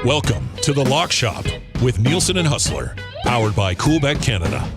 Welcome to The Lock Shop with Nielsen and Hustler, powered by Coolbet Canada.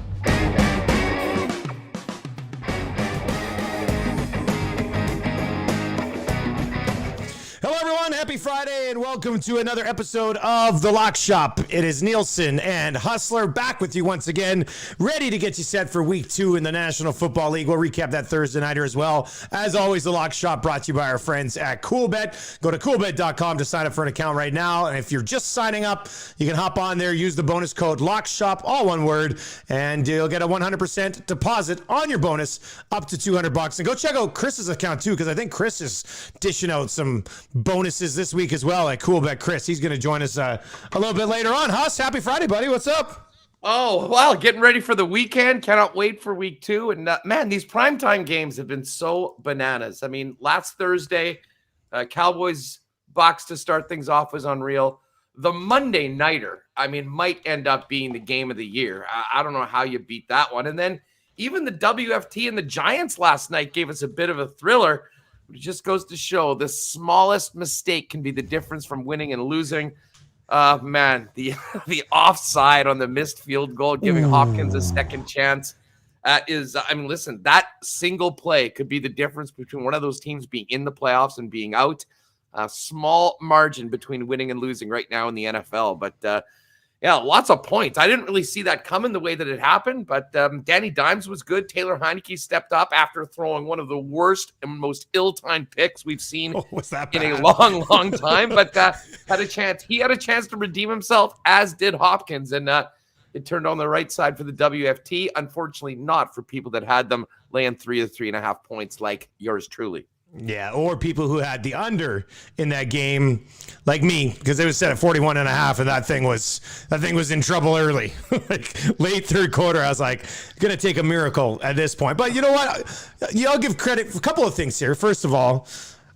Happy Friday and welcome to another episode of The Lock Shop. It is Nielsen and Hustler back with you once again, ready to get you set for week 2 in the National Football League. We'll recap that Thursday nighter as well. As always, The Lock Shop brought to you by our friends at Coolbet. Go to coolbet.com to sign up for an account right now. And if you're just signing up, you can hop on there, use the bonus code LOCKSHOP, all one word, and you'll get a 100% deposit on your bonus up to $200. And go check out Chris's account too, because I think Chris is dishing out some bonuses this week as well at Coolbet. Chris, he's going to join us a little bit later on. Huss, happy Friday, buddy. What's up? Oh, well, getting ready for the weekend. Cannot wait for week 2. And man, these primetime games have been so bananas. I mean, last Thursday, Cowboys Bucks to start things off was unreal. The Monday nighter, I mean, might end up being the game of the year. I don't know how you beat that one. And then even the WFT and the Giants last night gave us a bit of a thriller. It just goes to show the smallest mistake can be the difference from winning and losing. Man, the offside on the missed field goal, giving Hopkins a second chance listen, that single play could be the difference between one of those teams being in the playoffs and being out. A small margin between winning and losing right now in the NFL. But yeah, lots of points. I didn't really see that coming the way that it happened, but Danny Dimes was good. Taylor Heineke stepped up after throwing one of the worst and most ill-timed picks we've seen in a long, long time, but had a chance. He had a chance to redeem himself, as did Hopkins, and it turned on the right side for the WFT. Unfortunately, not for people that had them laying 3 or 3.5 points like yours truly. Yeah, or people who had the under in that game, like me, because it was set at 41.5, and that thing was in trouble early. Like late third quarter, I was like, gonna take a miracle at this point. But you know what? I'll give credit for a couple of things here. First of all,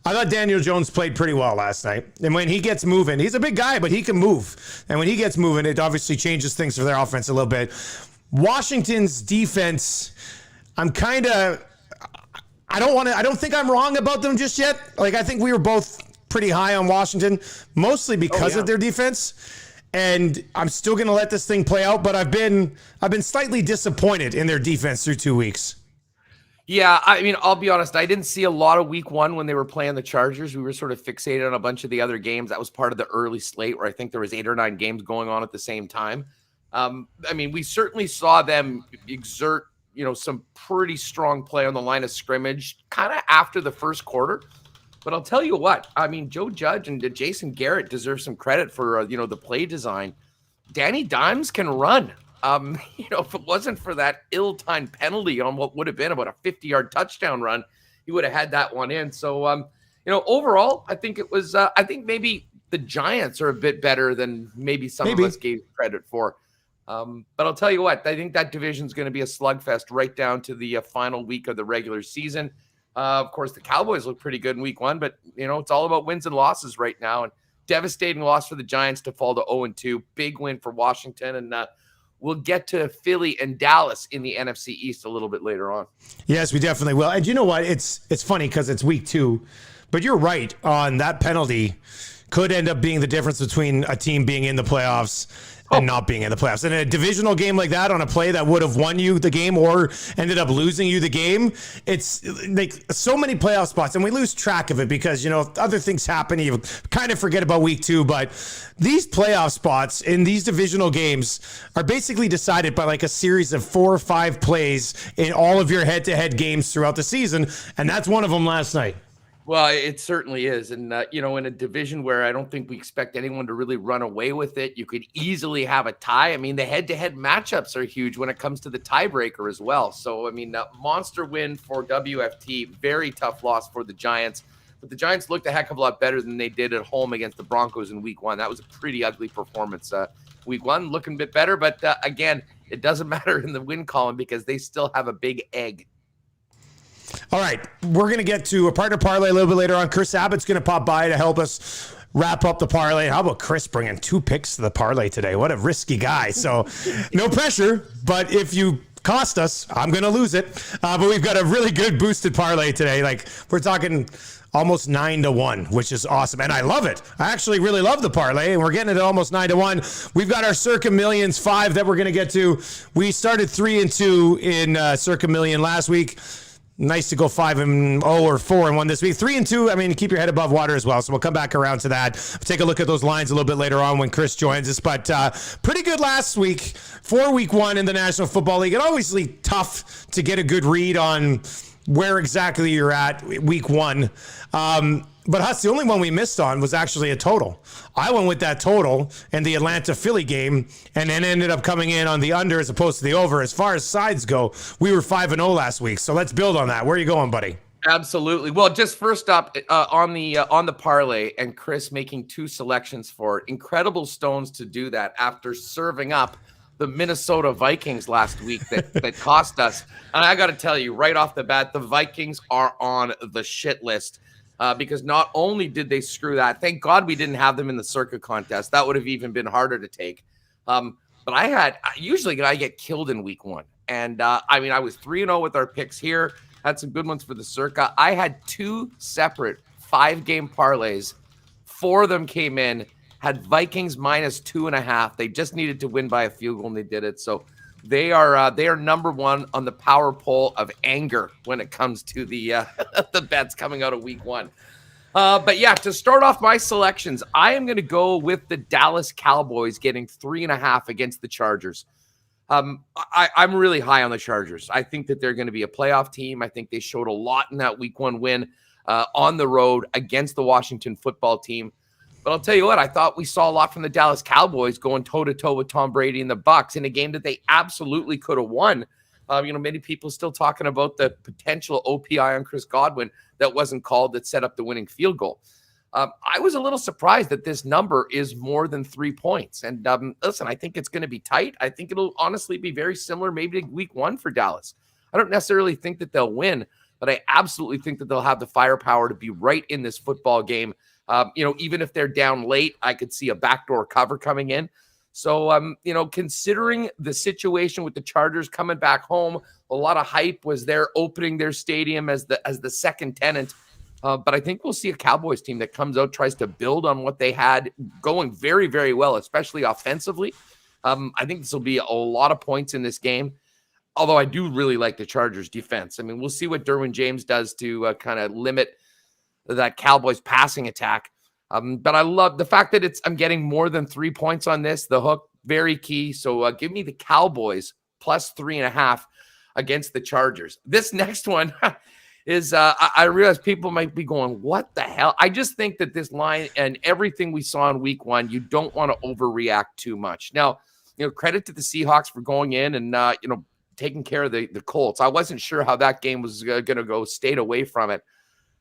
I thought Daniel Jones played pretty well last night. And when he gets moving, he's a big guy, but he can move. And when he gets moving, it obviously changes things for their offense a little bit. Washington's defense, I don't think I'm wrong about them just yet. Like, I think we were both pretty high on Washington, mostly because of their defense. And I'm still going to let this thing play out, but I've been slightly disappointed in their defense through 2 weeks. Yeah, I mean, I'll be honest. I didn't see a lot of week 1 when they were playing the Chargers. We were sort of fixated on a bunch of the other games. That was part of the early slate where I think there was 8 or 9 games going on at the same time. I mean, we certainly saw them exert some pretty strong play on the line of scrimmage kind of after the first quarter. But I'll tell you what, I mean, Joe Judge and Jason Garrett deserve some credit for, the play design. Danny Dimes can run. If it wasn't for that ill-timed penalty on what would have been about a 50-yard touchdown run, he would have had that one in. So, overall, I think it was, I think maybe the Giants are a bit better than maybe some of us gave credit for. But I'll tell you what, I think that division is going to be a slugfest right down to the final week of the regular season. Of course, the Cowboys look pretty good in week 1, but, it's all about wins and losses right now. And devastating loss for the Giants to fall to 0-2. Big win for Washington. And we'll get to Philly and Dallas in the NFC East a little bit later on. Yes, we definitely will. And you know what? It's funny because it's week 2, but you're right on that penalty could end up being the difference between a team being in the playoffs and not being in the playoffs. And a divisional game like that on a play that would have won you the game or ended up losing you the game, it's like so many playoff spots, and we lose track of it because, other things happen. You kind of forget about week 2, but these playoff spots in these divisional games are basically decided by like a series of 4 or 5 plays in all of your head-to-head games throughout the season, and that's one of them last night. Well, it certainly is. And, in a division where I don't think we expect anyone to really run away with it, you could easily have a tie. I mean, the head-to-head matchups are huge when it comes to the tiebreaker as well. So, I mean, monster win for WFT, very tough loss for the Giants. But the Giants looked a heck of a lot better than they did at home against the Broncos in week 1. That was a pretty ugly performance. Week 1 looking a bit better, but again, it doesn't matter in the win column because they still have a big egg. All right, we're going to get to a partner parlay a little bit later on. Chris Abbott's going to pop by to help us wrap up the parlay. How about Chris bringing 2 picks to the parlay today? What a risky guy. So no pressure, but if you cost us. I'm going to lose it. But we've got a really good boosted parlay today. Like, we're talking almost 9-1, which is awesome. And I love it. I actually really love the parlay, and we're getting it at almost 9-1. We've got our Circa Millions 5 that we're going to get to. We started 3-2 in Circa Million last week. Nice to go 5-0 or 4-1 this week. 3-2. I mean, keep your head above water as well. So we'll come back around to that. We'll take a look at those lines a little bit later on when Chris joins us. But pretty good last week for week 1 in the National Football League. It's obviously tough to get a good read on where exactly you're at week 1. But Huss, the only one we missed on was actually a total. I went with that total in the Atlanta-Philly game and then ended up coming in on the under as opposed to the over. As far as sides go, we were 5-0 last week. So let's build on that. Where are you going, buddy? Absolutely. Well, just first up on the parlay, and Chris making 2 selections for it. Incredible stones to do that after serving up the Minnesota Vikings last week that cost us. And I got to tell you right off the bat, the Vikings are on the shit list. Because not only did they screw that, thank God we didn't have them in the Circa contest. That would have even been harder to take. But usually I get killed in week 1. And I was 3-0 with our picks here. Had some good ones for the Circa. I had 2 separate 5-game parlays. 4 of them came in, had Vikings minus 2.5. They just needed to win by a field goal, and they did it. So they are number 1 on the power poll of anger when it comes to the the bets coming out of week 1. But yeah, to start off my selections, I am going to go with the Dallas Cowboys getting 3.5 against the Chargers. I'm really high on the Chargers. I think that they're going to be a playoff team. I think they showed a lot in that week 1 win on the road against the Washington football team. But I'll tell you what, I thought we saw a lot from the Dallas Cowboys going toe-to-toe with Tom Brady and the Bucs in a game that they absolutely could have won. Many people still talking about the potential OPI on Chris Godwin that wasn't called that set up the winning field goal. I was a little surprised that this number is more than 3 points. And listen, I think it's going to be tight. I think it'll honestly be very similar maybe to week 1 for Dallas. I don't necessarily think that they'll win, but I absolutely think that they'll have the firepower to be right in this football game. Even if they're down late, I could see a backdoor cover coming in. So, considering the situation with the Chargers coming back home, a lot of hype was there opening their stadium as the second tenant. But I think we'll see a Cowboys team that comes out, tries to build on what they had going very, very well, especially offensively. I think this will be a lot of points in this game. Although I do really like the Chargers defense. I mean, we'll see what Derwin James does to kind of limit that Cowboys passing attack. But I love the fact that I'm getting more than 3 points on this. The hook, very key. So give me the Cowboys plus 3.5 against the Chargers. This next one is I realize people might be going, what the hell? I just think that this line and everything we saw in week 1, you don't want to overreact too much. Now, credit to the Seahawks for going in and, taking care of the Colts. I wasn't sure how that game was going to go, stayed away from it.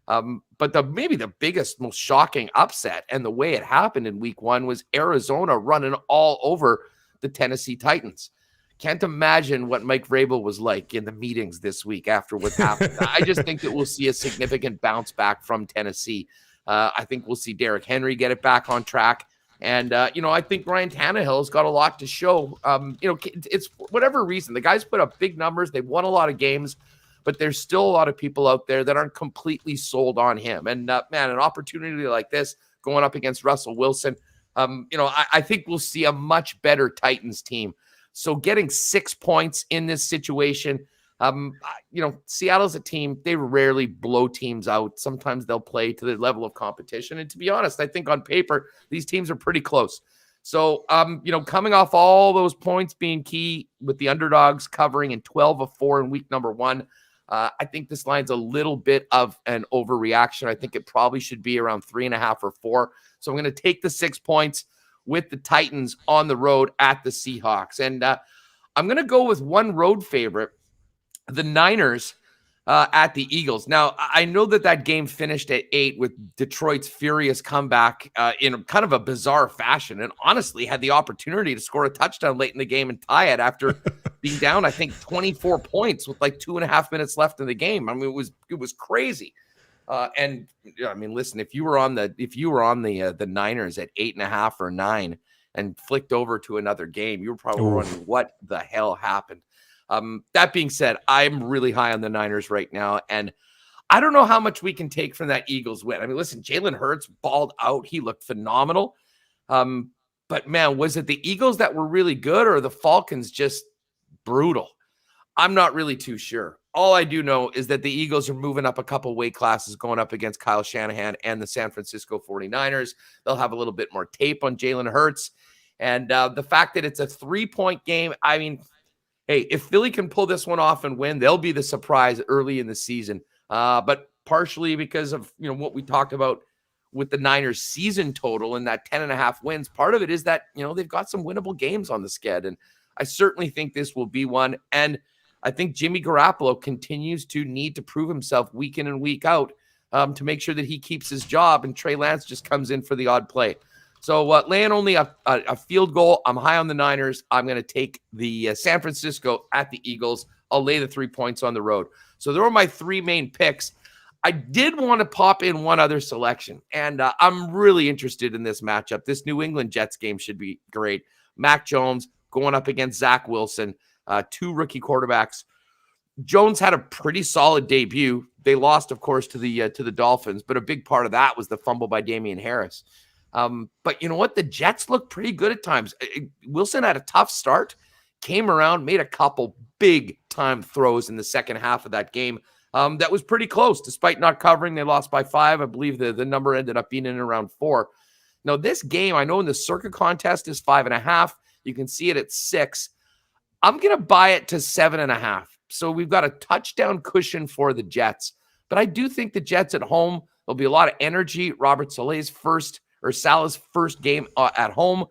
But maybe the biggest, most shocking upset and the way it happened in week 1 was Arizona running all over the Tennessee Titans. Can't imagine what Mike Vrabel was like in the meetings this week after what happened. I just think that we'll see a significant bounce back from Tennessee. I think we'll see Derrick Henry get it back on track. And, I think Ryan Tannehill's got a lot to show. It's whatever reason. The guys put up big numbers. They've won a lot of games. But there's still a lot of people out there that aren't completely sold on him. And, an opportunity like this going up against Russell Wilson, I think we'll see a much better Titans team. So getting 6 points in this situation, Seattle's a team, they rarely blow teams out. Sometimes they'll play to the level of competition. And to be honest, I think on paper, these teams are pretty close. So, coming off all those points being key with the underdogs covering in 12 of 4 in week number 1, I think this line's a little bit of an overreaction. I think it probably should be around 3.5 or 4. So I'm going to take the 6 points with the Titans on the road at the Seahawks. And I'm going to go with one road favorite, the Niners at the Eagles. Now, I know that game finished at 8 with Detroit's furious comeback in kind of a bizarre fashion, and honestly had the opportunity to score a touchdown late in the game and tie it after being down, I think, 24 points with like 2.5 minutes left in the game. I mean, it was crazy. Listen, if you were on the Niners at 8.5 or 9 and flicked over to another game, you were probably wondering what the hell happened. That being said, I'm really high on the Niners right now, and I don't know how much we can take from that Eagles win. I mean, listen, Jalen Hurts balled out. He looked phenomenal. But man, was it the Eagles that were really good or the Falcons just brutal? I'm not really too sure. All I do know is that the Eagles are moving up a couple weight classes going up against Kyle Shanahan and the San Francisco 49ers. They'll have a little bit more tape on Jalen Hurts. And the fact that it's a 3-point game, I mean, hey, if Philly can pull this one off and win, they'll be the surprise early in the season. But partially because of, what we talked about with the Niners season total and that 10.5 wins, part of it is that, they've got some winnable games on the sked. And I certainly think this will be one. And I think Jimmy Garoppolo continues to need to prove himself week in and week out to make sure that he keeps his job, and Trey Lance just comes in for the odd play. So laying only a field goal, I'm high on the Niners. I'm going to take the San Francisco at the Eagles. I'll lay the 3 points on the road. So there are my 3 main picks. I did want to pop in one other selection, and I'm really interested in this matchup. This New England Jets game should be great. Mac Jones going up against Zach Wilson. 2 rookie quarterbacks. Jones had a pretty solid debut. They lost, of course, to the Dolphins, but a big part of that was the fumble by Damian Harris. But you know what? The Jets look pretty good at times. Wilson had a tough start, came around, made a couple big-time throws in the second half of that game. That was pretty close. Despite not covering, they lost by 5. I believe the number ended up being in around 4. Now, this game, I know in the Circa contest is 5.5. You can see it at 6. I'm going to buy it to 7.5. So we've got a touchdown cushion for the Jets. But I do think the Jets at home, there'll be a lot of energy. Robert Saleh's first game at home.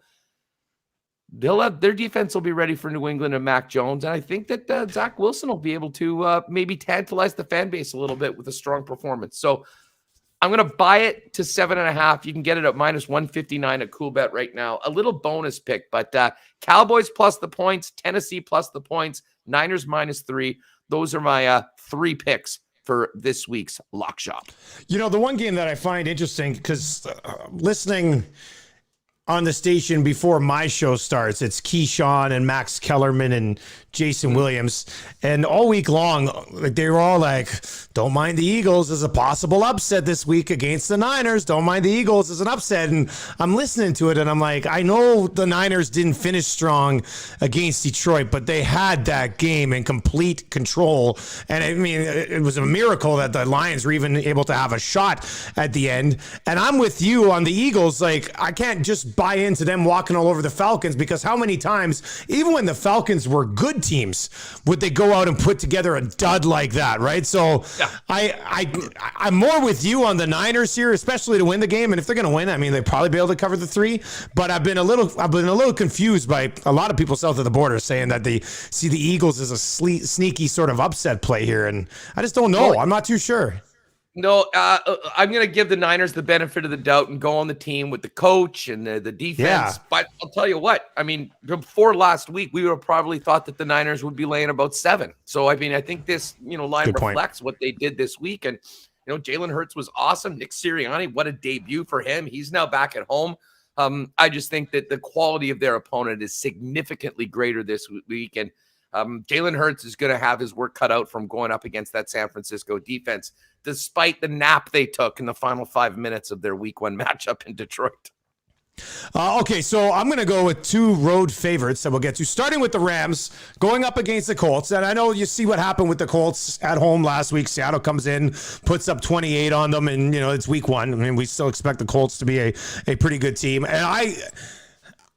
Their defense will be ready for New England and Mac Jones. And I think that Zach Wilson will be able to maybe tantalize the fan base a little bit with a strong performance. So I'm going to buy it to 7.5. You can get it at -159 at CoolBet right now. A little bonus pick, but Cowboys plus the points, Tennessee plus the points, Niners -3. Those are my 3 picks for this week's Lock Shop. The one game that I find interesting, because listening on the station before my show starts, it's Keyshawn and Max Kellerman and Jason Williams. And all week long, they were all like, don't mind the Eagles as a possible upset this week against the Niners. Don't mind the Eagles as an upset. And I'm listening to it and I'm like, I know the Niners didn't finish strong against Detroit, but they had that game in complete control. And I mean, it was a miracle that the Lions were even able to have a shot at the end. And I'm with you on the Eagles. Like, I can't just buy into them walking all over the Falcons, because how many times, even when the Falcons were good teams, would they go out and put together a dud like that, right? So yeah. I'm more with you on the Niners here, especially to win the game. And if they're going to win, I mean, they'd probably be able to cover the 3. But I've been a little confused by a lot of people south of the border saying that they see the Eagles as a sneaky sort of upset play here, and I just don't know. I'm not too sure. No, I'm going to give the Niners the benefit of the doubt and go on the team with the coach and the defense. Yeah. But I'll tell you what, I mean, before last week, we would have probably thought that the Niners would be laying about 7. So, I mean, I think this, line reflects what they did this week. And, Jalen Hurts was awesome. Nick Sirianni, what a debut for him. He's now back at home. I just think that the quality of their opponent is significantly greater this week. And Jalen Hurts is going to have his work cut out from going up against that San Francisco defense, despite the nap they took in the final 5 minutes of their week 1 matchup in Detroit. Okay, so I'm going to go with 2 road favorites that we'll get to, starting with the Rams going up against the Colts. And I know you see what happened with the Colts at home last week. Seattle comes in, puts up 28 on them, and, it's week 1. I mean, we still expect the Colts to be a pretty good team. And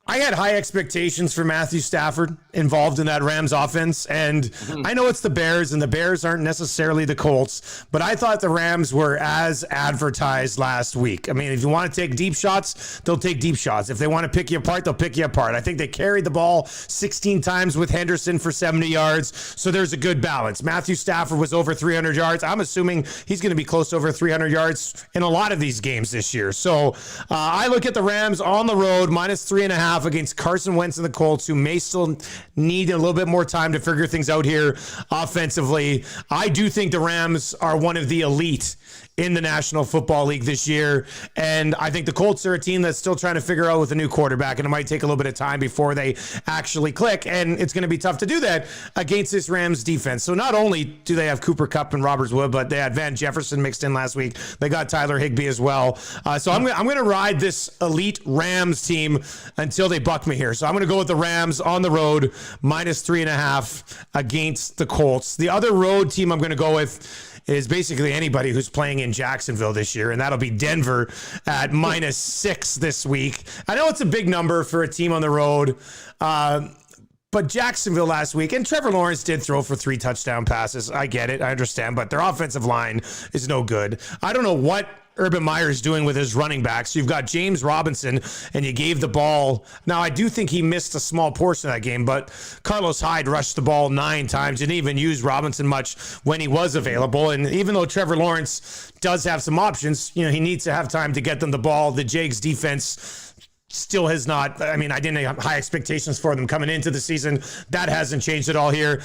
I had high expectations for Matthew Stafford involved in that Rams offense. And I know it's the Bears, and the Bears aren't necessarily the Colts, but I thought the Rams were as advertised last week. I mean, if you want to take deep shots, they'll take deep shots. If they want to pick you apart, they'll pick you apart. I think they carried the ball 16 times with Henderson for 70 yards. So there's a good balance. Matthew Stafford was over 300 yards. I'm assuming he's going to be close to over 300 yards in a lot of these games this year. So I look at the Rams on the road, -3.5. enough against Carson Wentz and the Colts, who may still need a little bit more time to figure things out here offensively. I do think the Rams are one of the elite in the National Football League this year. And I think the Colts are a team that's still trying to figure out with a new quarterback, and it might take a little bit of time before they actually click. And it's going to be tough to do that against this Rams defense. So not only do they have Cooper Kupp and Roberts Wood, but they had Van Jefferson mixed in last week. They got Tyler Higbee as well. So I'm going to ride this elite Rams team until they buck me here. So I'm going to go with the Rams on the road, -3.5 against the Colts. The other road team I'm going to go with is basically anybody who's playing in Jacksonville this year, and that'll be Denver at -6 this week. I know it's a big number for a team on the road, but Jacksonville last week, and Trevor Lawrence did throw for 3 touchdown passes. I get it. I understand, but their offensive line is no good. I don't know what Urban Meyer's doing with his running backs. You've got James Robinson, and you gave the ball. Now, I do think he missed a small portion of that game, but Carlos Hyde rushed the ball 9 times. Didn't even use Robinson much when he was available. And even though Trevor Lawrence does have some options, he needs to have time to get them the ball. The Jags defense still has not. I mean, I didn't have high expectations for them coming into the season. That hasn't changed at all here.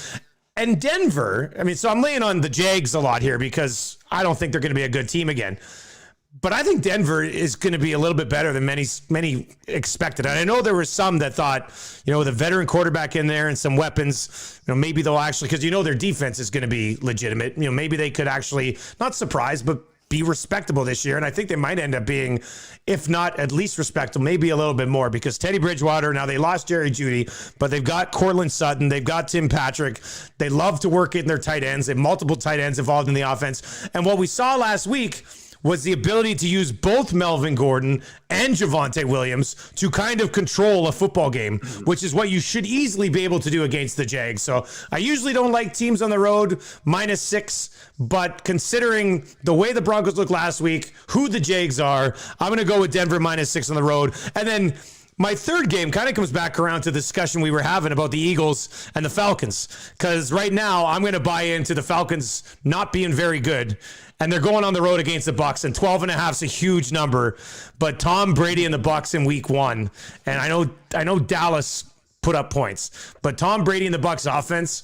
And Denver, so I'm laying on the Jags a lot here because I don't think they're going to be a good team again. But I think Denver is going to be a little bit better than many expected. And I know there were some that thought, with a veteran quarterback in there and some weapons, maybe they'll actually, because their defense is going to be legitimate. Maybe they could actually not surprise, but be respectable this year. And I think they might end up being, if not at least respectable, maybe a little bit more, because Teddy Bridgewater, now they lost Jerry Jeudy, but they've got Cortland Sutton, they've got Tim Patrick. They love to work in their tight ends. They have multiple tight ends involved in the offense. And what we saw last week was the ability to use both Melvin Gordon and Javonte Williams to kind of control a football game, which is what you should easily be able to do against the Jags. So I usually don't like teams on the road -6, but considering the way the Broncos looked last week, who the Jags are, I'm going to go with Denver -6 on the road. And then my third game kind of comes back around to the discussion we were having about the Eagles and the Falcons, because right now I'm going to buy into the Falcons not being very good. And they're going on the road against the Bucs, and 12.5 is a huge number. But Tom Brady and the Bucs in week 1, and I know Dallas put up points, but Tom Brady and the Bucs offense,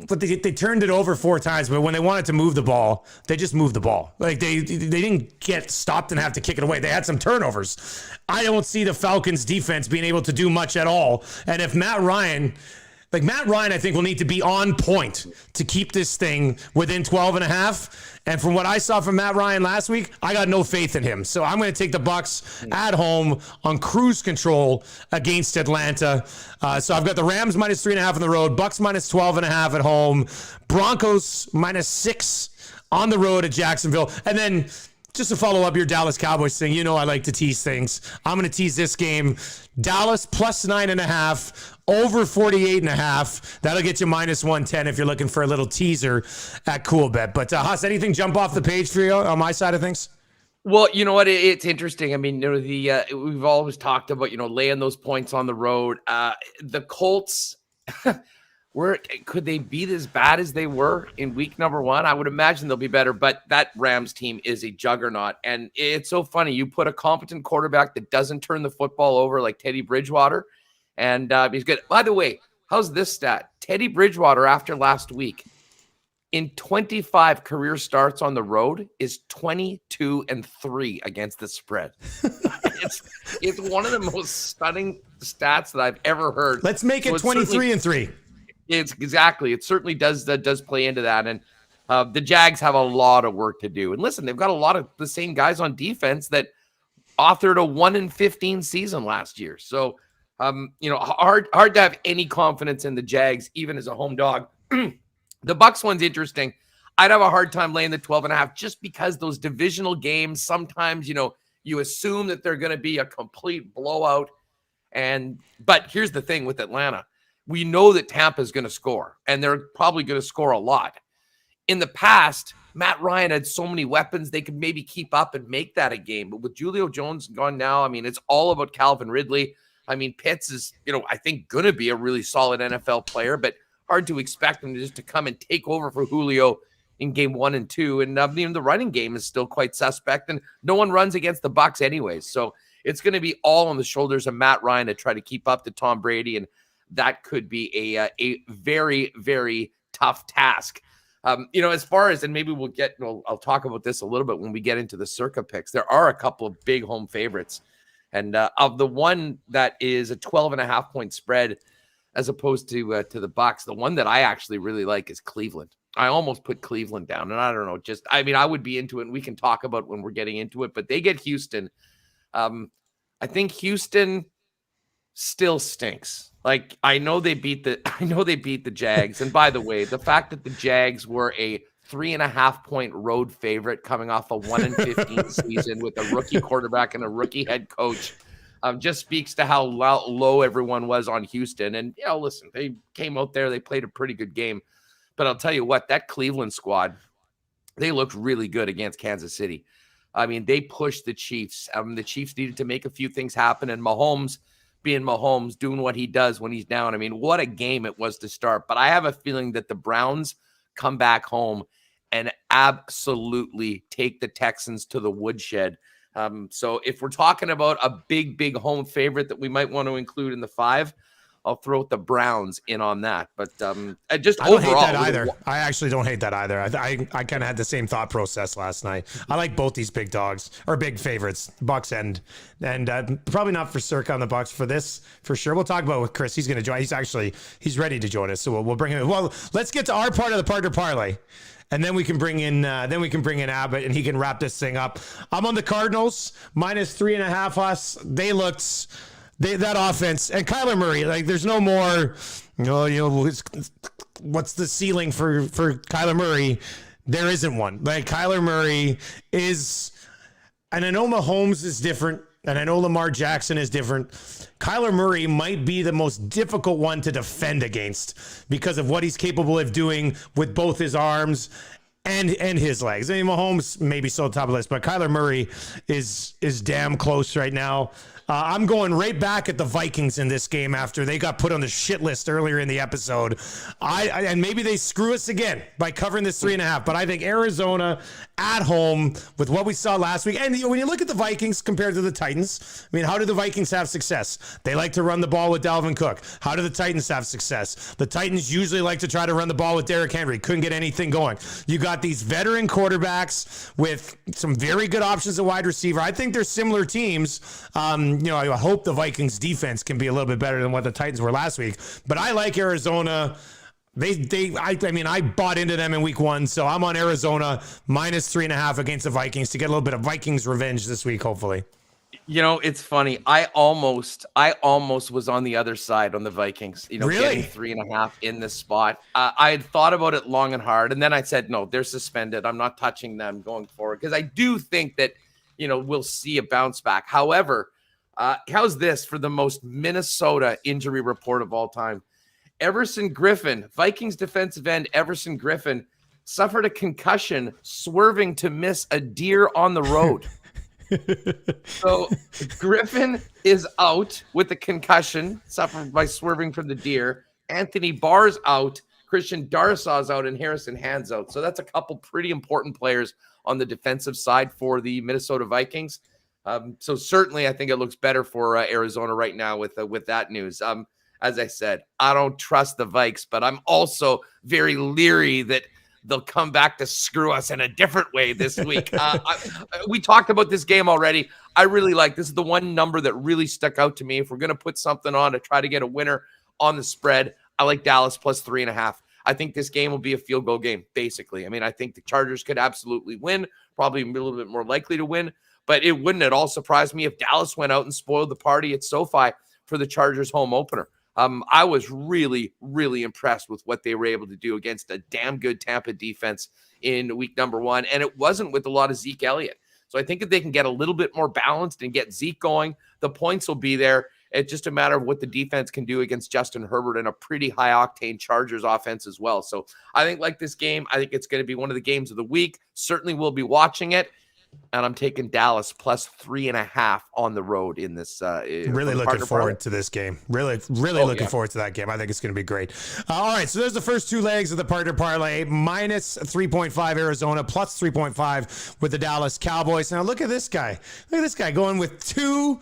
but they turned it over 4 times. But when they wanted to move the ball, they just moved the ball. Like they didn't get stopped and have to kick it away. They had some turnovers. I don't see the Falcons defense being able to do much at all. And if Matt Ryan, I think, will need to be on point to keep this thing within 12.5. And from what I saw from Matt Ryan last week, I got no faith in him. So I'm going to take the Bucs at home on cruise control against Atlanta. So I've got the Rams -3.5 on the road, Bucs -12.5 at home, Broncos -6 on the road at Jacksonville. And then just to follow up your Dallas Cowboys thing, I like to tease things. I'm going to tease this game. Dallas +9.5, over 48.5. That'll get you -110 if you're looking for a little teaser at Coolbet. But Huss, anything jump off the page for you on my side of things? Well, you know what? It's interesting. I mean, we've always talked about, laying those points on the road. The Colts, could they be as bad as they were in week number 1? I would imagine they'll be better, but that Rams team is a juggernaut. And it's so funny. You put a competent quarterback that doesn't turn the football over like Teddy Bridgewater, and he's good. By the way, how's this stat? Teddy Bridgewater, after last week, in 25 career starts on the road, is 22-3 against the spread. It's one of the most stunning stats that I've ever heard. Let's make it 23-3. It's exactly. It certainly does play into that. And the Jags have a lot of work to do. And listen, they've got a lot of the same guys on defense that authored a 1-15 season last year. So, hard to have any confidence in the Jags, even as a home dog. The Bucs one's interesting. I'd have a hard time laying the 12.5 just because those divisional games, sometimes, you assume that they're going to be a complete blowout. But here's the thing with Atlanta. We know that Tampa is going to score, and they're probably going to score a lot. In the past, Matt Ryan had so many weapons, they could maybe keep up and make that a game. But with Julio Jones gone now, it's all about Calvin Ridley. Pitts is, I think, going to be a really solid NFL player, but hard to expect him to come and take over for Julio in game 1 and 2. And the running game is still quite suspect, and no one runs against the Bucs anyways. So it's going to be all on the shoulders of Matt Ryan to try to keep up to Tom Brady, and that could be a very, very tough task. As far as, and maybe I'll talk about this a little bit when we get into the Circa picks. There are a couple of big home favorites. And of the one that is a 12.5 point spread, as opposed to the Bucks, the one that I actually really like is Cleveland. I almost put Cleveland down, and I don't know, I would be into it, and we can talk about when we're getting into it, but they get Houston. I think Houston still stinks. Like, I know they beat the Jags. And by the way, the fact that the Jags were a 3.5 point road favorite coming off a 1-15 season with a rookie quarterback and a rookie head coach just speaks to how low everyone was on Houston. And, listen, they came out there, they played a pretty good game. But I'll tell you what, that Cleveland squad, they looked really good against Kansas City. I mean, they pushed the Chiefs. The Chiefs needed to make a few things happen, and Mahomes, being Mahomes, doing what he does when he's down. I mean, what a game it was to start. But I have a feeling that the Browns come back home and absolutely take the Texans to the woodshed. So if we're talking about a big, big home favorite that we might want to include in the 5, I'll throw the Browns in on that. But just I don't overall, hate that either. I actually don't hate that either. I kind of had the same thought process last night. I like both these big dogs, or big favorites, Bucks and probably not for Circa on the Bucks for this for sure. We'll talk about it with Chris. He's going to join. He's ready to join us, so we'll bring him in. Well, let's get to our part of the partner parlay. And then we can bring in Abbott, and he can wrap this thing up. I'm on the Cardinals -3.5. Us. That offense and Kyler Murray, like, there's no more, what's the ceiling for Kyler Murray? There isn't one. Like, Kyler Murray is, and I know Mahomes is different, and I know Lamar Jackson is different. Kyler Murray might be the most difficult one to defend against because of what he's capable of doing with both his arms and his legs. I mean, Mahomes maybe still top of the list, but Kyler Murray is damn close right now. I'm going right back at the Vikings in this game after they got put on the shit list earlier in the episode. And maybe they screw us again by covering this 3.5. But I think Arizona at home with what we saw last week. And when you look at the Vikings compared to the Titans, I mean, how do the Vikings have success? They like to run the ball with Dalvin Cook. How do the Titans have success? The Titans usually like to try to run the ball with Derrick Henry. Couldn't get anything going. You got these veteran quarterbacks with some very good options at wide receiver. I think they're similar teams. I hope the Vikings defense can be a little bit better than what the Titans were last week. But I like Arizona. I bought into them in week 1, so I'm on Arizona -3.5 against the Vikings to get a little bit of Vikings revenge this week, hopefully. It's funny. I almost was on the other side on the Vikings, really? Getting 3.5 in this spot. I had thought about it long and hard, and then I said, no, they're suspended. I'm not touching them going forward because I do think that, we'll see a bounce back. However, how's this for the most Minnesota injury report of all time? Everson Griffin, Vikings defensive end Everson Griffin, suffered a concussion swerving to miss a deer on the road. So Griffin is out with a concussion suffered by swerving from the deer. Anthony Barr's out. Christian Darrisaw's out, and Harrison Hand's out. So that's a couple pretty important players on the defensive side for the Minnesota Vikings. So certainly I think it looks better for Arizona right now with that news. As I said, I don't trust the Vikes, but I'm also very leery that they'll come back to screw us in a different way this week. We talked about this game already. I really like this. Is the one number that really stuck out to me. If we're going to put something on to try to get a winner on the spread, I like Dallas +3.5. I think this game will be a field goal game, basically. I mean, I think the Chargers could absolutely win, probably a little bit more likely to win, but it wouldn't at all surprise me if Dallas went out and spoiled the party at SoFi for the Chargers home opener. I was really, really impressed with what they were able to do against a damn good Tampa defense in week number 1, and it wasn't with a lot of Zeke Elliott. So I think if they can get a little bit more balanced and get Zeke going, the points will be there. It's just a matter of what the defense can do against Justin Herbert and a pretty high-octane Chargers offense as well. So I think like this game, I think it's going to be one of the games of the week. Certainly we'll be watching it. and I'm taking Dallas plus 3.5 on the road in this. Really looking forward to this game. Really looking forward to that game. I think it's going to be great. All right, so there's the first two legs of the partner parlay. Minus 3.5 Arizona, plus 3.5 with the Dallas Cowboys. Now look at this guy. Look at this guy going with two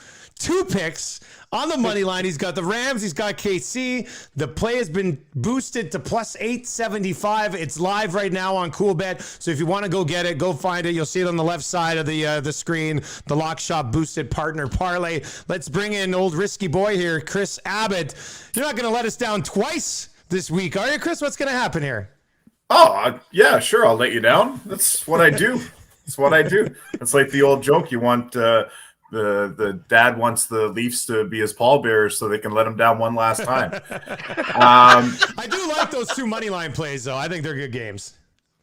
picks on the money line. He's got the Rams. He's got KC. The play has been boosted to plus 875. It's live right now on CoolBet. So if you want to go get it, go find it. You'll see it on the left side of the screen. The Lock Shop Boosted Partner Parlay. Let's bring in old risky boy here, Chris Abbott. You're not going to let us down twice this week, are you, Chris? What's going to happen here? Oh, yeah, sure. I'll let you down. That's what I do. That's what I do. It's like the old joke. You want the dad wants the Leafs to be his pallbearers so they can let him down one last time. I do like those two money line plays, though. I think they're good games.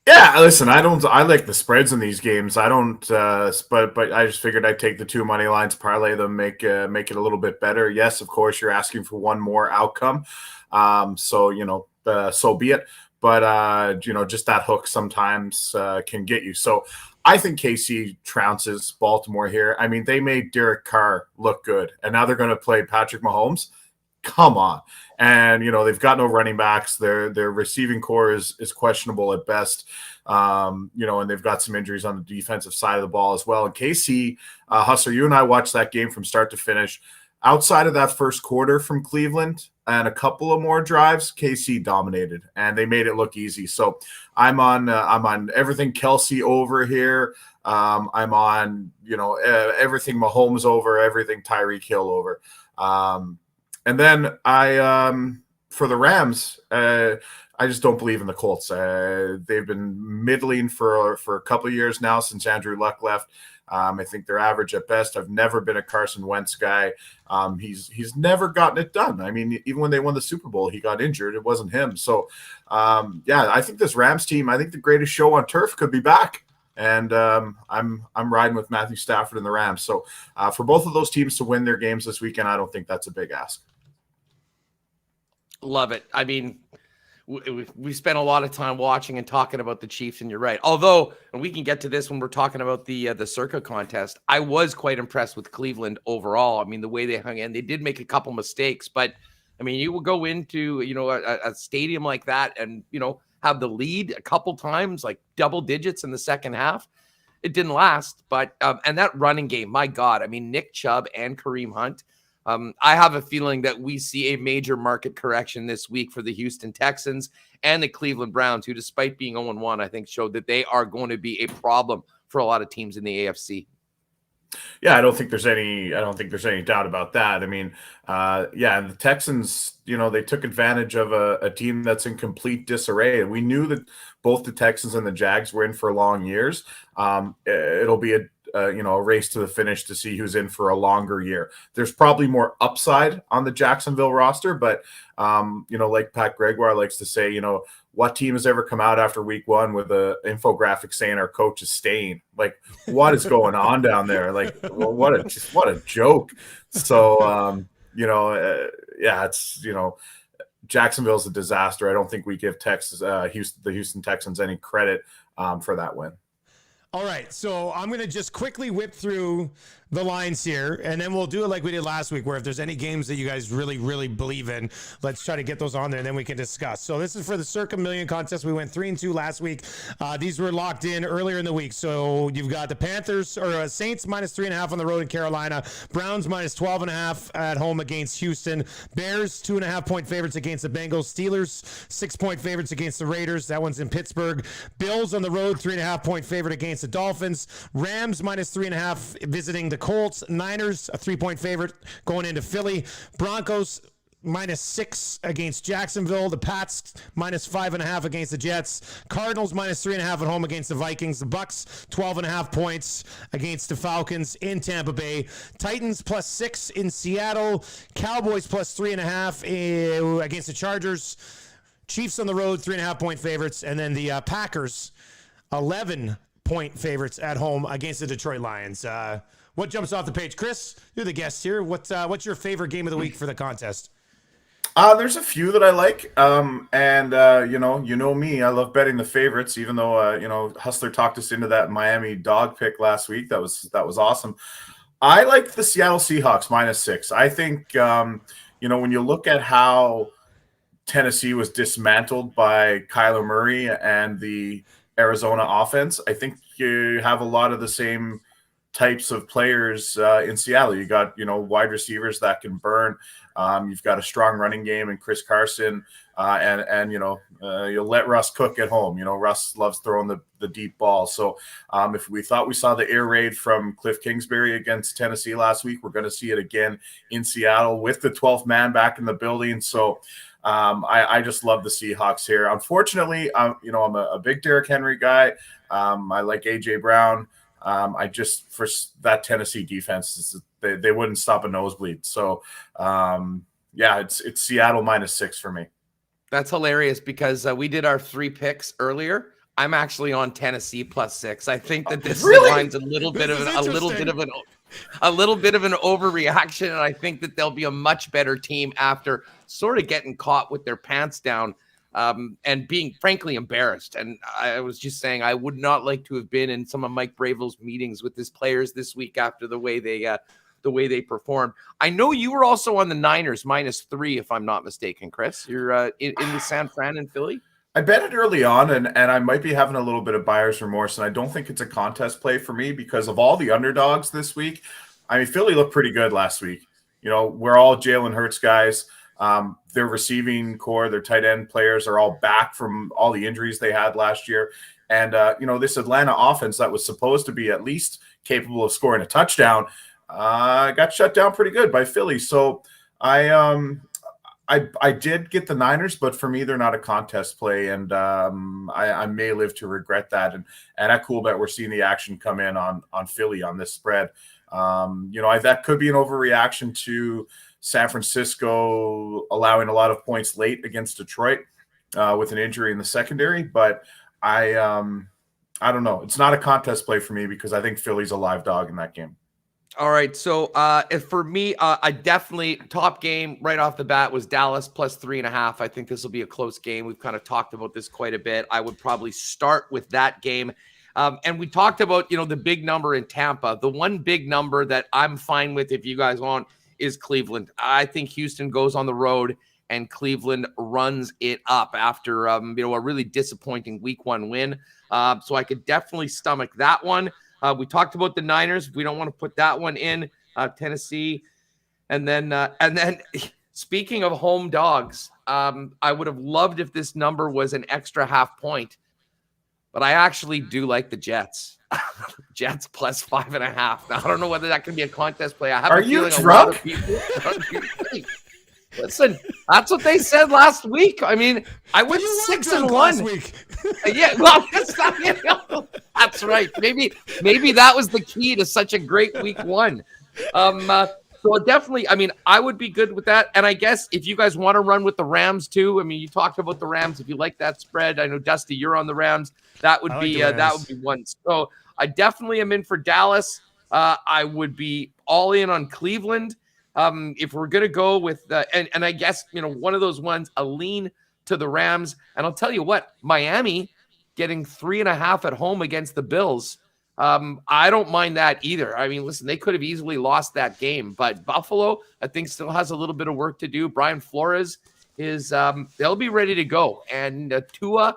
Yeah, listen, I like the spreads in these games. I don't, but I just figured I'd take the two money lines, parlay them, make it a little bit better. Yes, of course, you're asking for one more outcome, so so be it. But just that hook sometimes can get you. So I think KC trounces Baltimore here. I mean, they made Derek Carr look good, and now they're going to play Patrick Mahomes. Come on. And, they've got no running backs. Their receiving core is questionable at best. And they've got some injuries on the defensive side of the ball as well. And KC, Hustler, you and I watched that game from start to finish. Outside of that first quarter from Cleveland and a couple of more drives, KC dominated, and they made it look easy. So I'm on everything Kelsey over here. I'm on, everything Mahomes over, everything Tyreek Hill over. And then for the Rams, I just don't believe in the Colts. They've been middling for a couple of years now since Andrew Luck left. I think they're average at best. I've never been a Carson Wentz guy. He's never gotten it done. I mean, even when they won the Super Bowl, he got injured. It wasn't him. So, I think this Rams team, I think the greatest show on turf could be back. And I'm riding with Matthew Stafford and the Rams. So for both of those teams to win their games this weekend, I don't think that's a big ask. Love it. I mean, we spent a lot of time watching and talking about the Chiefs, and you're right. Although, and we can get to this when we're talking about the Circa contest, I was quite impressed with Cleveland overall. I mean, the way they hung in, they did make a couple mistakes, but I mean, you will go into a stadium like that and have the lead a couple times, like double digits in the second half. It didn't last, but and that running game, my God, I mean, Nick Chubb and Kareem Hunt. I have a feeling that we see a major market correction this week for the Houston Texans and the Cleveland Browns, who, despite being 0-1, I think showed that they are going to be a problem for a lot of teams in the AFC. Yeah, I don't think there's any doubt about that. I mean, and the Texans, they took advantage of a team that's in complete disarray. And we knew that both the Texans and the Jags were in for long years. It'll be a race to the finish to see who's in for a longer year. There's probably more upside on the Jacksonville roster, but like Pat Gregoire likes to say, what team has ever come out after week one with a infographic saying our coach is staying? Like, what is going on down there? Like, what a joke. So, it's, Jacksonville's a disaster. I don't think we give the Houston Texans any credit for that win. All right, so I'm going to just quickly whip through the lines here, and then we'll do it like we did last week, where if there's any games that you guys really, really believe in, let's try to get those on there, and then we can discuss. So this is for the Circa Million contest. We went 3-2 last week. These were locked in earlier in the week. So you've got the Panthers or Saints minus 3.5 on the road in Carolina, Browns minus 12.5 at home against Houston, Bears 2.5-point favorites against the Bengals, Steelers 6-point favorites against the Raiders. That one's in Pittsburgh. Bills on the road 3.5-point favorite against the Dolphins, Rams minus 3.5 visiting the Colts, Niners a 3-point favorite going into Philly, Broncos minus 6 against Jacksonville, the Pats minus 5.5 against the Jets, Cardinals minus 3.5 at home against the Vikings, the Bucks 12.5 points against the Falcons in Tampa Bay, Titans plus 6 in Seattle, Cowboys plus 3.5 against the Chargers, Chiefs on the road 3.5-point favorites, and then the Packers 11-point favorites at home against the Detroit Lions. What jumps off the page? Chris, you're the guest here. What's your favorite game of the week for the contest? There's a few that I like, and you know me, I love betting the favorites. Even though Hustler talked us into that Miami dog pick last week, that was awesome. I like the Seattle Seahawks -6. I think when you look at how Tennessee was dismantled by Kyler Murray and the Arizona offense, I think you have a lot of the same types of players in Seattle. You got, wide receivers that can burn. You've got a strong running game in Chris Carson, and you'll let Russ cook at home. Russ loves throwing the deep ball. So if we thought we saw the air raid from Cliff Kingsbury against Tennessee last week, we're going to see it again in Seattle with the 12th man back in the building. So I just love the Seahawks here. Unfortunately, I'm a big Derrick Henry guy. I like AJ Brown. I just, for that Tennessee defense, they wouldn't stop a nosebleed. So, it's Seattle -6 for me. That's hilarious because we did our 3 picks earlier. I'm actually on Tennessee +6. I think that this line's a little bit of an overreaction, and I think that they'll be a much better team after sort of getting caught with their pants down. And being frankly embarrassed. And I was just saying I would not like to have been in some of Mike Bravel's meetings with his players this week after the way they performed. I know you were also on the Niners -3, if I'm not mistaken, Chris. You're in the San Fran and Philly. I bet it early on, and I might be having a little bit of buyer's remorse, and I don't think it's a contest play for me because of all the underdogs this week. I mean, Philly looked pretty good last week. We're all Jalen Hurts guys. Their receiving core, their tight end players are all back from all the injuries they had last year. And, this Atlanta offense that was supposed to be at least capable of scoring a touchdown got shut down pretty good by Philly. So I did get the Niners, but for me, they're not a contest play. And I may live to regret that. And at Cool Bet, we're seeing the action come in on Philly on this spread. That could be an overreaction to San Francisco allowing a lot of points late against Detroit with an injury in the secondary. But I don't know. It's not a contest play for me because I think Philly's a live dog in that game. All right. So for me, I definitely top game right off the bat was Dallas +3.5. I think this will be a close game. We've kind of talked about this quite a bit. I would probably start with that game. And we talked about, the big number in Tampa. The one big number that I'm fine with if you guys want is Cleveland. I think Houston goes on the road and Cleveland runs it up after, a really disappointing week 1 win. So I could definitely stomach that one. We talked about the Niners. We don't want to put that one in Tennessee. And then speaking of home dogs, I would have loved if this number was an extra half point, but I actually do like the Jets. Jets +5.5. Now, I don't know whether that can be a contest play. I have Are you drunk? Listen, that's what they said last week. I mean, I went 6-1 last week. Yeah, well, that's right. Maybe that was the key to such a great week 1. So definitely, I mean, I would be good with that. And I guess if you guys want to run with the Rams too, I mean, you talked about the Rams. If you like that spread, I know Dusty, you're on the Rams. That would be one. So I definitely am in for Dallas. I would be all in on Cleveland. If we're gonna go with and I guess one of those ones, a lean to the Rams. And I'll tell you what, Miami getting 3.5 at home against the Bills. I don't mind that either. I mean, listen, they could have easily lost that game, but Buffalo, I think, still has a little bit of work to do. Brian Flores is they'll be ready to go. And Tua,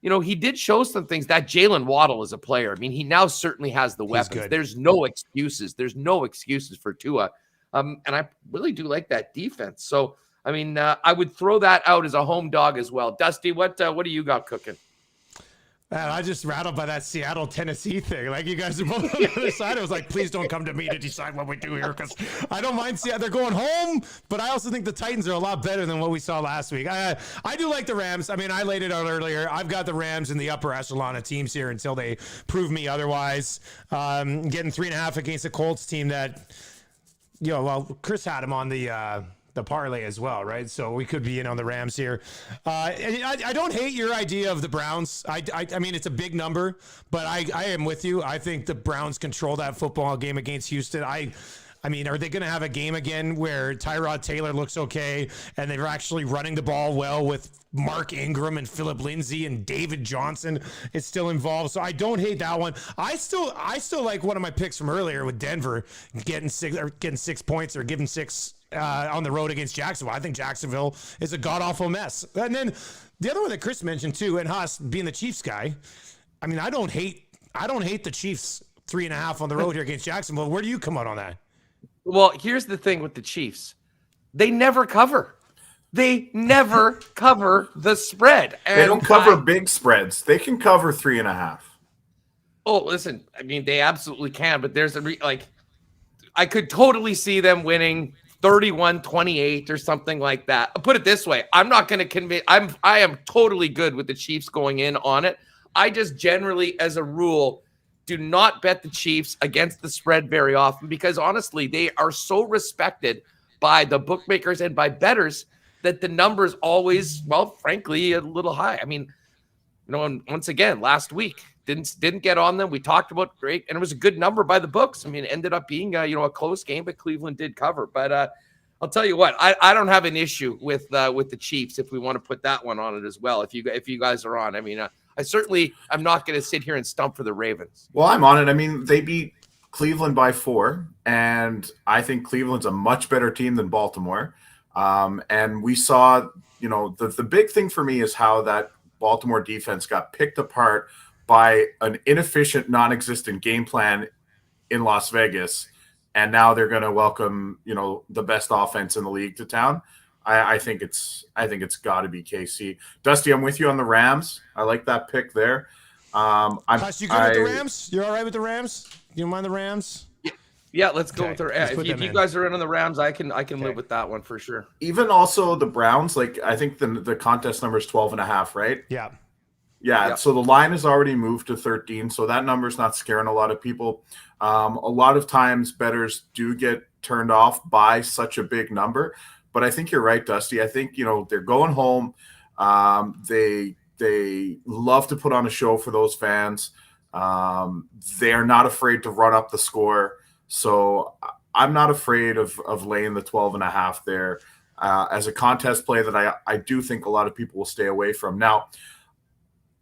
he did show some things. That Jalen Waddle is a player. I mean, he now certainly has the weapons. There's no excuses. There's no excuses for Tua. And I really do like that defense. So, I mean, I would throw that out as a home dog as well. Dusty, what do you got cooking? Man, I just rattled by that Seattle, Tennessee thing. Like, you guys are both on the other side. I was like, please don't come to me to decide what we do here, because I don't mind Seattle. They're going home, but I also think the Titans are a lot better than what we saw last week. I do like the Rams. I mean, I laid it out earlier. I've got the Rams in the upper echelon of teams here until they prove me otherwise. Getting 3.5 against a Colts team that, Chris had him on the parlay as well, right? So we could be in on the Rams here. And I don't hate your idea of the Browns. I mean, it's a big number, but I am with you. I think the Browns control that football game against Houston. I I mean, are they going to have a game again where Tyrod Taylor looks okay and they're actually running the ball well with Mark Ingram and Philip Lindsay and David Johnson is still involved? So I don't hate that one. I still like one of my picks from earlier with Denver getting 6 points or giving 6 on the road against Jacksonville. I think Jacksonville is a god-awful mess. And then the other one that Chris mentioned too, and Huss being the Chiefs guy, I mean, I don't hate the Chiefs 3.5 on the road here against Jacksonville. Where do you come out on that? Well, here's the thing with the Chiefs. They never cover. They never cover the spread. And they don't cover big spreads. They can cover 3.5. Oh, listen, I mean, they absolutely can, but there's I could totally see them winning 31-28 or something like that. I'll put it this way. I'm not going to convince. I am totally good with the Chiefs going in on it. I just generally, as a rule, do not bet the Chiefs against the spread very often because, honestly, they are so respected by the bookmakers and by bettors that the numbers always, well, frankly, a little high. I mean, and once again, last week, didn't get on them. We talked about great, and it was a good number by the books. I mean, it ended up being a close game, but Cleveland did cover. But I'll tell you what, I don't have an issue with the Chiefs if we want to put that one on it as well. If you guys are on, I mean, I certainly am not going to sit here and stump for the Ravens. Well, I'm on it. I mean, they beat Cleveland by 4, and I think Cleveland's a much better team than Baltimore. And we saw, the big thing for me is how that Baltimore defense got picked apart by an inefficient, non-existent game plan in Las Vegas, and now they're going to welcome, the best offense in the league to town. I think it's got to be KC. Dusty, I'm with you on the Rams. I like that pick there. Huss, you good with the Rams? You're all right with the Rams? You don't mind the Rams? Yeah, let's go with the Rams. If you guys are in on the Rams, I can live with that one for sure. Even also the Browns, I think the contest number is 12.5, right? Yeah. Yeah, so the line has already moved to 13, so that number's not scaring a lot of people. A lot of times bettors do get turned off by such a big number, but I think you're right, Dusty. I think, they're going home. They love to put on a show for those fans. They are not afraid to run up the score, so I'm not afraid of laying the 12.5 there as a contest play that I do think a lot of people will stay away from. Now,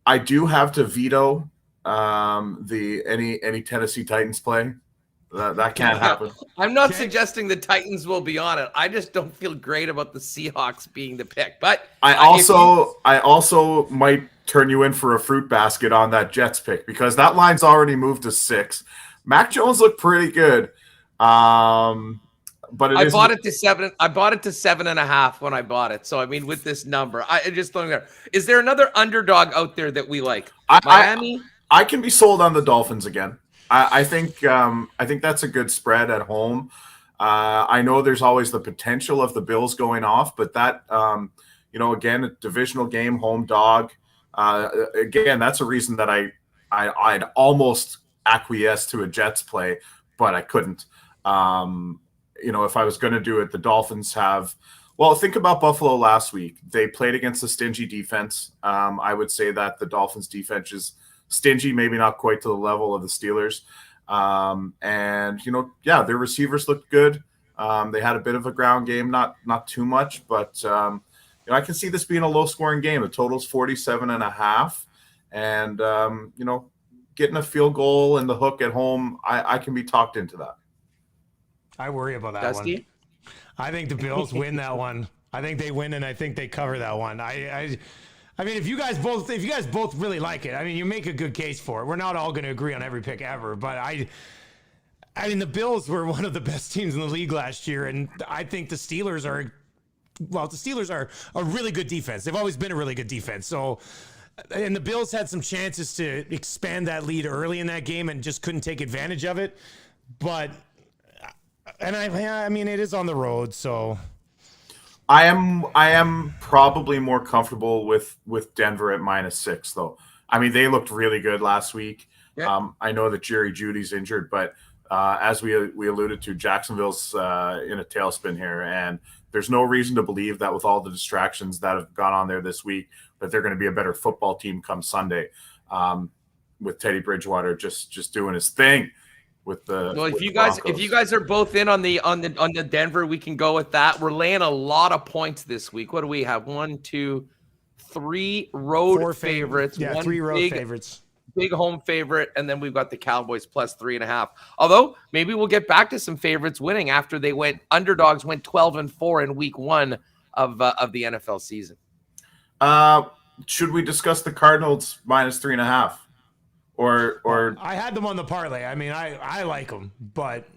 I do have to veto any Tennessee Titans play. That can't happen. I'm not suggesting the Titans will be on it. I just don't feel great about the Seahawks being the pick. But I also might turn you in for a fruit basket on that Jets pick because that line's already moved to 6. Mac Jones looked pretty good. But I bought it to 7. I bought it to 7.5 when I bought it. So I mean, with this number, I just don't know. Is there another underdog out there that we like? Miami. I can be sold on the Dolphins again. I think that's a good spread at home. I know there's always the potential of the Bills going off, but that again, a divisional game, home dog. Again, that's a reason that I'd almost acquiesce to a Jets play, but I couldn't. If I was going to do it, the Dolphins have. Well, think about Buffalo last week. They played against a stingy defense. I would say that the Dolphins' defense is stingy, maybe not quite to the level of the Steelers. Their receivers looked good. They had a bit of a ground game, not too much, but I can see this being a low-scoring game. The total's 47.5, and getting a field goal and the hook at home, I can be talked into that. I worry about that one. I think the Bills win that one. I think they win, and I think they cover that one. I mean, if you guys both really like it, I mean, you make a good case for it. We're not all going to agree on every pick ever, but I mean, the Bills were one of the best teams in the league last year, and I think the Steelers are a really good defense. They've always been a really good defense. So, and the Bills had some chances to expand that lead early in that game and just couldn't take advantage of it. But, and I mean, it is on the road, so. I am probably more comfortable with Denver at -6, though. I mean, they looked really good last week. Yeah. I know that Jerry Jeudy's injured, but as we alluded to, Jacksonville's in a tailspin here, and there's no reason to believe that with all the distractions that have gone on there this week, that they're going to be a better football team come Sunday with Teddy Bridgewater just doing his thing. with the. Well, with if the you Broncos. guys are both in on the Denver, we can go with that. We're laying a lot of points this week. What do we have? 1, 2, 3 road favorites. Yeah, one 3 road big, favorites. big home favorite, and then we've got the Cowboys plus 3.5. Although maybe we'll get back to some favorites winning after they went 12-4 in week 1 of the NFL season. Should we discuss the Cardinals minus 3.5? Or I had them on the parlay. I mean, I like them, but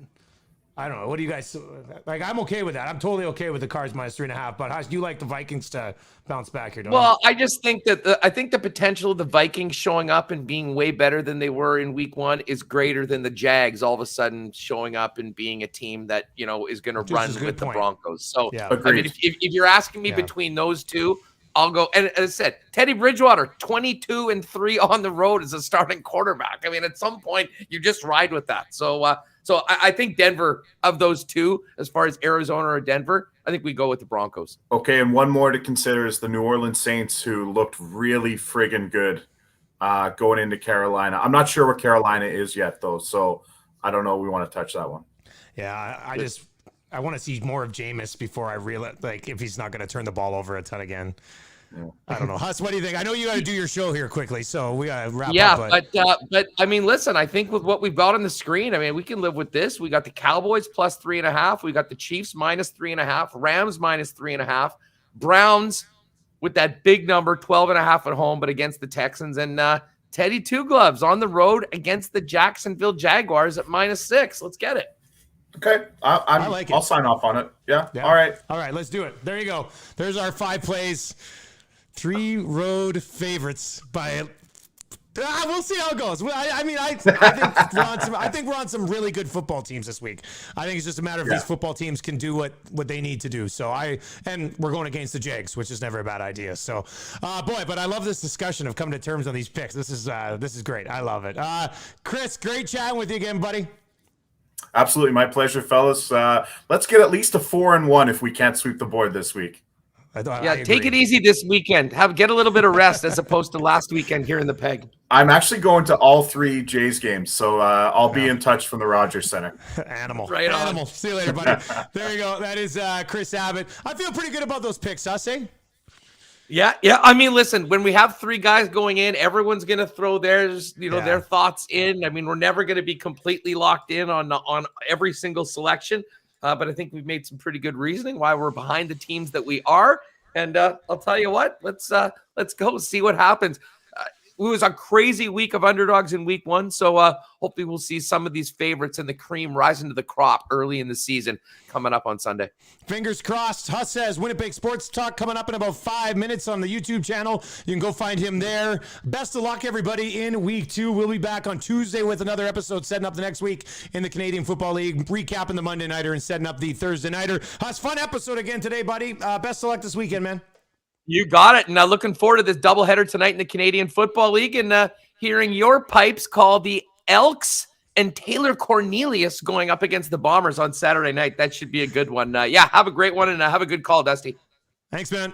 I don't know. What do you guys like? I'm okay with that. I'm totally okay with the Cards minus 3.5. But how do you like the Vikings to bounce back here? Well, I just think that I think the potential of the Vikings showing up and being way better than they were in week 1 is greater than the Jags all of a sudden showing up and being a team that, you know, is going to run with the Broncos. So, yeah. I mean, if you're asking me between those two, I'll go. And as I said, Teddy Bridgewater, 22-3 on the road as a starting quarterback. I mean, at some point, you just ride with that. So I think Denver, of those two, as far as Arizona or Denver, I think we go with the Broncos. Okay, and one more to consider is the New Orleans Saints, who looked really friggin' good going into Carolina. I'm not sure where Carolina is yet, though, so I don't know if we want to touch that one. Yeah, I want to see more of Jameis before I realize, like, if he's not going to turn the ball over a ton again. Yeah. I don't know. Huss, what do you think? I know you got to do your show here quickly, so we got to wrap up. But I mean, listen, I think with what we've got on the screen, I mean, we can live with this. We got the Cowboys plus 3.5. We got the Chiefs minus 3.5. Rams minus 3.5. Browns with that big number, 12.5 at home, but against the Texans. And Teddy Two Gloves on the road against the Jacksonville Jaguars at -6. Let's get it. Okay, I like it. I'll sign off on it. Yeah. All right, let's do it. There you go. There's our 5 plays, 3 road favorites by. We'll see how it goes. I think we're on some really good football teams this week. I think it's just a matter of these football teams can do what they need to do. So and we're going against the Jags, which is never a bad idea. So, but I love this discussion of coming to terms on these picks. This is great. I love it. Chris, great chatting with you again, buddy. Absolutely, my pleasure, fellas. Let's get at least a 4-1 if we can't sweep the board this week. Take it easy this weekend. Get a little bit of rest as opposed to last weekend here in the Peg. I'm actually going to all 3 Jays games, so I'll be in touch from the Rogers Center. Animal. On. See you later, buddy. There you go. That is Chris Abbott. I feel pretty good about those picks, huh, say? Yeah. I mean, listen, when we have 3 guys going in, everyone's going to throw theirs, their thoughts in. I mean, we're never going to be completely locked in on every single selection. But I think we've made some pretty good reasoning why we're behind the teams that we are. And I'll tell you what, let's go see what happens. It was a crazy week of underdogs in week 1. So hopefully we'll see some of these favorites and the cream rising to the crop early in the season coming up on Sunday. Fingers crossed. Huss says Winnipeg Sports Talk coming up in about 5 minutes on the YouTube channel. You can go find him there. Best of luck, everybody, in week 2. We'll be back on Tuesday with another episode setting up the next week in the Canadian Football League, recapping the Monday Nighter and setting up the Thursday Nighter. Huss, fun episode again today, buddy. Best of luck this weekend, man. You got it. And looking forward to this doubleheader tonight in the Canadian Football League and hearing your pipes call the Elks and Taylor Cornelius going up against the Bombers on Saturday night. That should be a good one. Have a great one and have a good call, Dusty. Thanks, man.